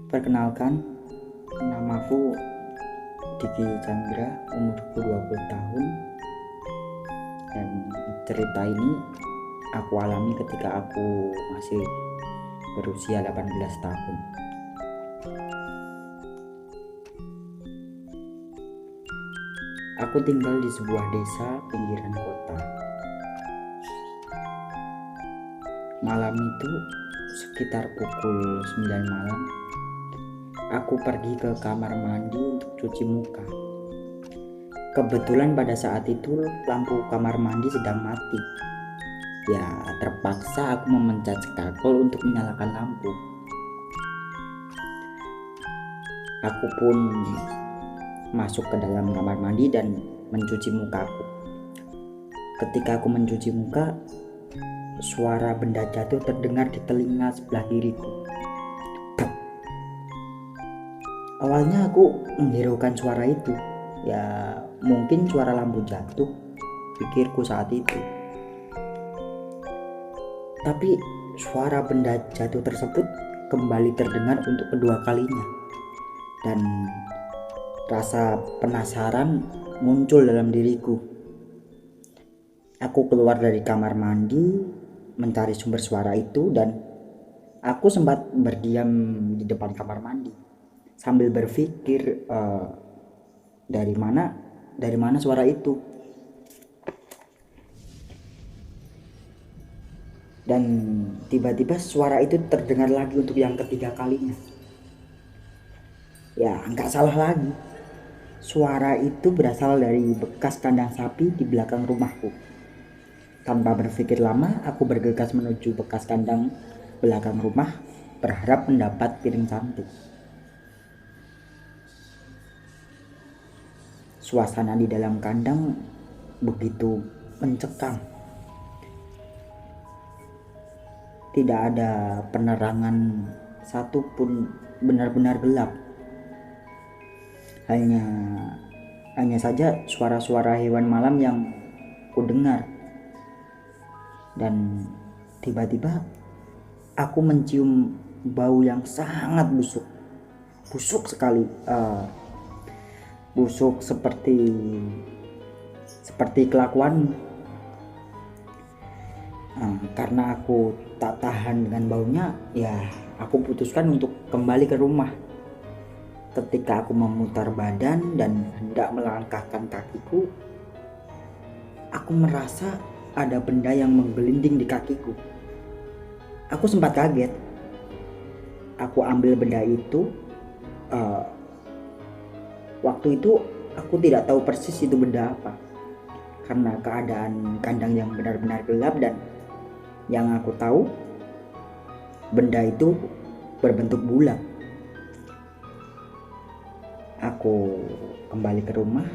Perkenalkan, namaku Diki Chandra, umurku 20 tahun, dan cerita ini aku alami ketika aku masih berusia 18 tahun. Aku tinggal di sebuah desa pinggiran kota. Malam itu sekitar pukul 9 malam, aku pergi ke kamar mandi untuk cuci muka. Kebetulan pada saat itu lampu kamar mandi sedang mati. Ya, terpaksa aku memencet skakel untuk menyalakan lampu. Aku pun masuk ke dalam kamar mandi dan mencuci mukaku. Ketika aku mencuci muka, suara benda jatuh terdengar di telinga sebelah kiriku. Awalnya aku menghiraukan suara itu. Ya, mungkin suara lampu jatuh, pikirku saat itu. Tapi suara benda jatuh tersebut kembali terdengar untuk kedua kalinya. Dan rasa penasaran muncul dalam diriku. Aku keluar dari kamar mandi, mencari sumber suara itu, dan aku sempat berdiam di depan kamar mandi sambil berpikir dari mana suara itu. Dan tiba-tiba suara itu terdengar lagi untuk yang ketiga kalinya. Ya, nggak salah lagi. Suara itu berasal dari bekas kandang sapi di belakang rumahku. Tanpa berpikir lama, aku bergegas menuju bekas kandang belakang rumah, berharap mendapat piring cantik. Suasana di dalam kandang begitu mencekam. Tidak ada penerangan satupun, benar-benar gelap. Hanya saja suara-suara hewan malam yang kudengar. Dan tiba-tiba aku mencium bau yang sangat busuk sekali, busuk seperti kelakuan. Karena aku tak tahan dengan baunya, ya aku putuskan untuk kembali ke rumah. Ketika aku memutar badan dan hendak melangkahkan kakiku, aku merasa ada benda yang menggelinding di kakiku. Aku sempat kaget. Aku ambil benda itu. Waktu itu aku tidak tahu persis itu benda apa, karena keadaan kandang yang benar-benar gelap, dan yang aku tahu benda itu berbentuk bulat. Aku kembali ke rumah.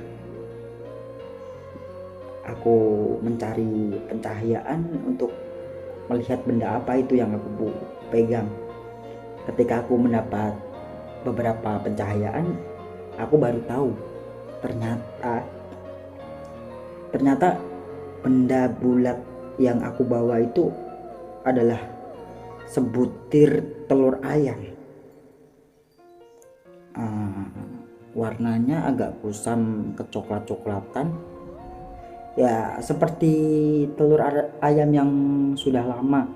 Aku mencari pencahayaan untuk melihat benda apa itu yang aku pegang. Ketika aku mendapat beberapa pencahayaan, aku baru tahu ternyata benda bulat yang aku bawa itu adalah sebutir telur ayam. Warnanya agak kusam kecoklat-coklatan, ya seperti telur ayam yang sudah lama.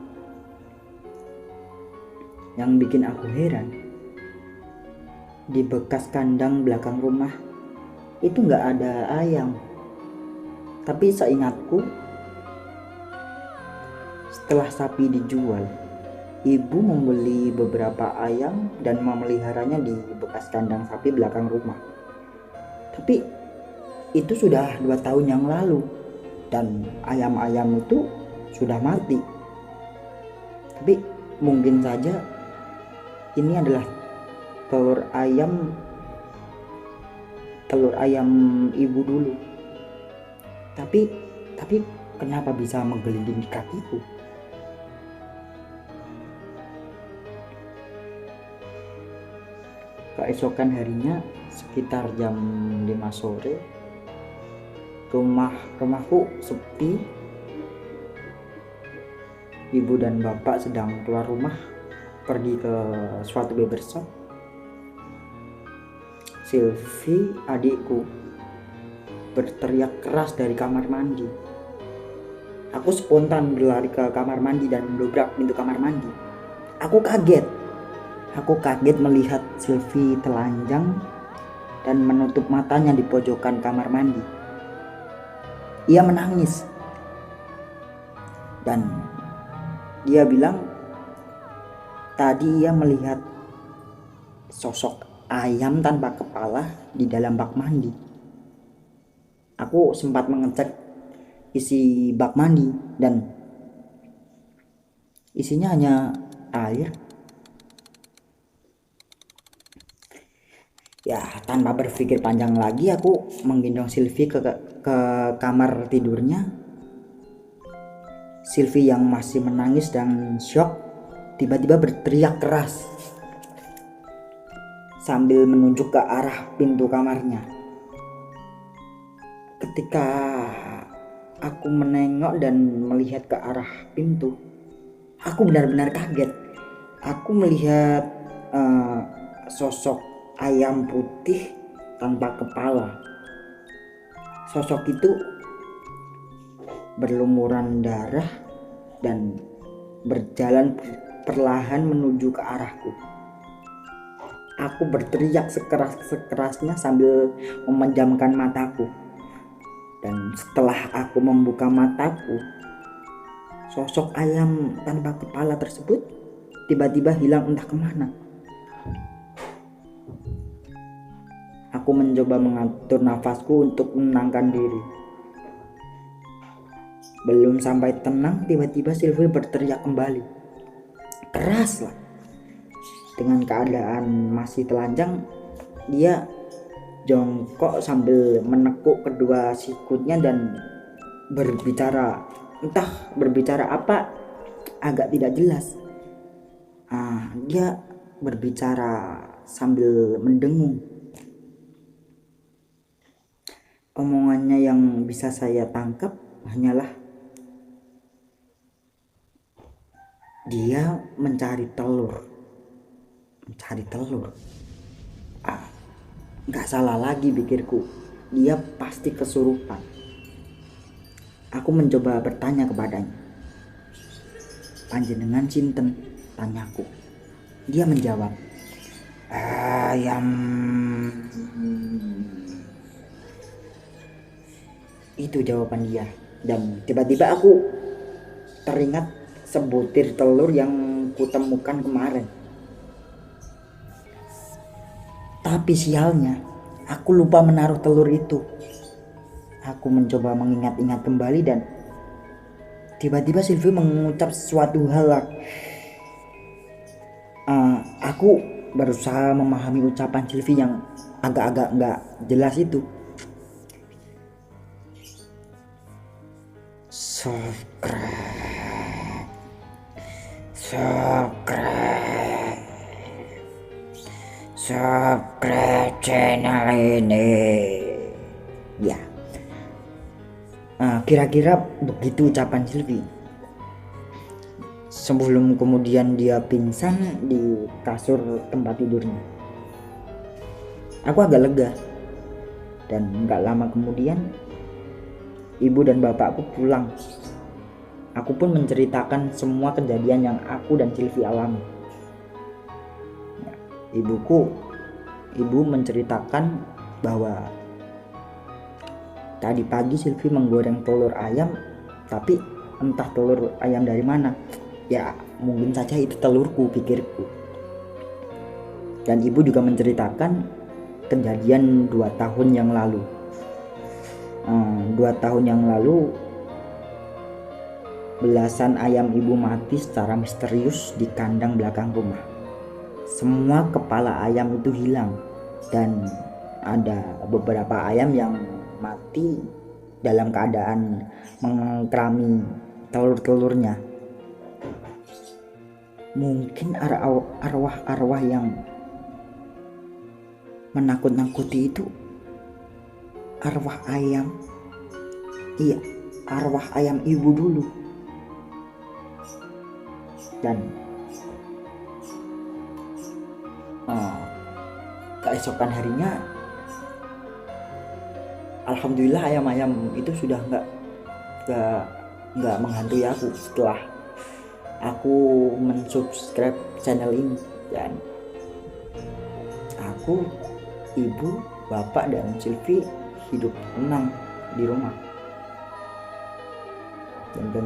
Yang bikin aku heran, di bekas kandang belakang rumah itu nggak ada ayam. Tapi seingatku, setelah sapi dijual, ibu membeli beberapa ayam dan memeliharanya di bekas kandang sapi belakang rumah. Tapi itu sudah 2 tahun yang lalu, dan ayam-ayam itu sudah mati. Tapi mungkin saja ini adalah telur ayam ibu dulu. Tapi kenapa bisa menggelinding di kakiku? Keesokan harinya sekitar jam 5 sore, rumahku sepi. ibu dan bapak sedang keluar rumah pergi ke suatu barbershop. Sylvie, adikku, berteriak keras dari kamar mandi. Aku spontan berlari ke kamar mandi dan mendobrak pintu kamar mandi. Aku kaget melihat Sylvie telanjang dan menutup matanya di pojokan kamar mandi. Ia menangis dan dia bilang tadi ia melihat sosok ayam tanpa kepala di dalam bak mandi. Aku sempat mengecek isi bak mandi dan isinya hanya air. Ya, tanpa berpikir panjang lagi aku menggendong Sylvie ke kamar tidurnya. Sylvie yang masih menangis dan syok tiba-tiba berteriak keras sambil menunjuk ke arah pintu kamarnya. Ketika aku menengok dan melihat ke arah pintu, aku benar-benar kaget. Aku melihat sosok ayam putih tanpa kepala. Sosok itu berlumuran darah dan berjalan perlahan menuju ke arahku. Aku berteriak sekeras-kerasnya sambil memejamkan mataku. Dan setelah aku membuka mataku, sosok ayam tanpa kepala tersebut tiba-tiba hilang entah kemana. Aku mencoba mengatur nafasku untuk menenangkan diri. Belum sampai tenang, tiba-tiba Sylvie berteriak kembali. Keras lah. Dengan keadaan masih telanjang, dia jongkok sambil menekuk kedua sikutnya dan berbicara. Entah berbicara apa, agak tidak jelas. Dia berbicara sambil mendengung. Omongannya yang bisa saya tangkap hanyalah dia mencari telur. Gak salah lagi pikirku, dia pasti kesurupan. Aku mencoba bertanya kepadanya. Panjenengan sinten? Tanyaku. Dia menjawab, ayam. Itu jawaban dia. Dan tiba-tiba aku teringat sebutir telur yang kutemukan kemarin. Tapi sialnya, aku lupa menaruh telur itu. Aku mencoba mengingat-ingat kembali dan tiba-tiba Sylvie mengucap sesuatu hal. Aku berusaha memahami ucapan Sylvie yang agak-agak nggak jelas itu. Subscribe channel ini. Ya. Kira-kira begitu ucapan Sylvie. Sebelum kemudian dia pingsan di kasur tempat tidurnya. Aku agak lega. Dan gak lama kemudian ibu dan bapakku pulang. Aku pun menceritakan semua kejadian yang aku dan Sylvie alami. Ibu menceritakan bahwa tadi pagi Sylvie menggoreng telur ayam, tapi entah telur ayam dari mana. Ya mungkin saja itu telurku, pikirku. Dan ibu juga menceritakan kejadian 2 tahun yang lalu. 2 tahun yang lalu belasan ayam ibu mati secara misterius di kandang belakang rumah. Semua kepala ayam itu hilang dan ada beberapa ayam yang mati dalam keadaan mengkerami telur-telurnya. Mungkin arwah-arwah yang menakut-nakuti itu arwah ayam. Iya, arwah ayam ibu dulu. Dan keesokan harinya alhamdulillah ayam-ayam itu sudah nggak menghantui aku setelah aku mensubscribe channel ini. Dan aku, ibu, bapak, dan Silvi hidup tenang di rumah. Dan